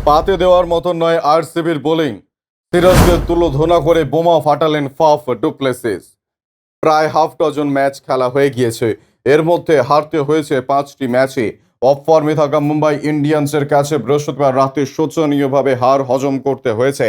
পাতে দেওয়ার মতন নয় আরসিবির বোলিং। সিরাজকে তুলোধনা করে বোমা ফাটালেন ফাফ ডুপ্লেসিস। প্রায় হাফ ডজন ম্যাচ খেলা হয়ে গিয়েছে, এর মধ্যে হারতে হয়েছে 5টি ম্যাচে। অফ ফর্মে থাকা মুম্বাই ইন্ডিয়ান্সের কাছে বৃহস্পতিবার রাতে শোচনীয়ভাবে হার হজম করতে হয়েছে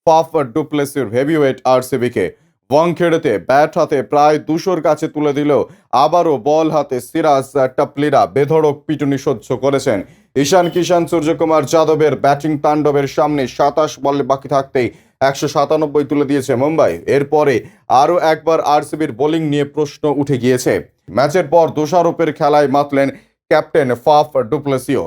ফাফ ডুপ্লেসির হেভিওয়েট আরসিবিকে। ওয়াংখেড়েতে ব্যাট হাতে প্রায় 200-র কাছে তুলে দিলেও আবারও বল হাতে সিরাজ টাপলিরা বেধড়ক পিটুনি সহ্য করেছেন। ঈশান কিষান সূর্যকুমার যাদবের ব্যাটিং তাণ্ডবের সামনে 27 বলে বাকি থাকতেই 197 তুলে দিয়েছে মুম্বাই। এরপরে আরও একবার আরসিবির বোলিং নিয়ে প্রশ্ন উঠে গিয়েছে। ম্যাচের পর দোষারোপের খেলায় মাতলেন ক্যাপ্টেন ফাফ ডুপ্লেসিও।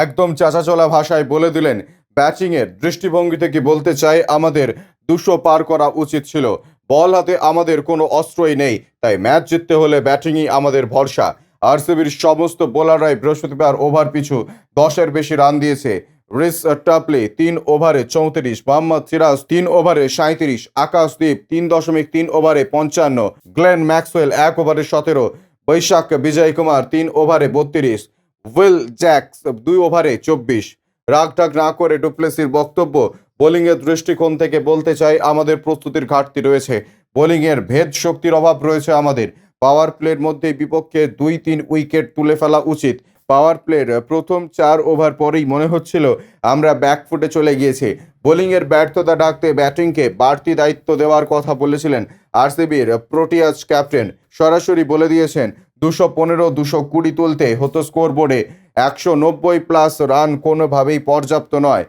একদম চাচাচলা ভাষায় বলে দিলেন, ব্যাটিংয়ের দৃষ্টিভঙ্গি থেকে বলতে চাই, আমাদের 200 পার করা উচিত ছিল। বল হাতে আমাদের কোনো অস্ত্রই নেই, তাই ম্যাচ জিততে হলে ব্যাটিংই আমাদের ভরসা। আরসিবির সমস্ত বোলাররাই বৃহস্পতিবার ওভার পিছু 10-এর বেশি রান দিয়েছে। রিস টাপলি 3 ওভারে 34, মোহাম্মদ সিরাজ 3 ওভারে 37, আকাশদীপ 3.3 ওভারে 55, গ্লেন ম্যাক্সওয়েল 1 ওভারে 17, বৈশাখ বিজয় কুমার 3 ওভারে 32, উইল জ্যাক্স 2 ওভারে 24। রাগঢাক না করে ডুপ্লেসির বক্তব্য, বোলিংয়ের দৃষ্টিকোণ থেকে বলতে চাই, আমাদের প্রস্তুতির ঘাটতি রয়েছে। বোলিংয়ের ভেদ শক্তির অভাব রয়েছে আমাদের। পাওয়ার প্লের মধ্যে বিপক্ষে 2-3 উইকেট তুলে ফেলা উচিত। পাওয়ার প্লের প্রথম 4 ওভার পরেই মনে হচ্ছিল আমরা ব্যাকফুটে চলে গিয়েছি। বোলিংয়ের ব্যর্থতা ঢাকতে ব্যাটিংকে বাড়তি দায়িত্ব দেওয়ার কথা বলেছিলেন আরসিবির প্রোটিয়াস ক্যাপ্টেন। সরাসরি বলে দিয়েছেন 215-220 তুলতে হতো স্কোরবোর্ডে। 190+ রান কোনোভাবেই পর্যাপ্ত নয়।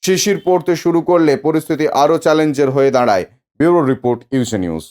শিশির পড়তে শুরু করলে পরিস্থিতি আরও চ্যালেঞ্জের হয়ে দাঁড়ায়। ব্যুরো রিপোর্ট, ইউসি নিউজ।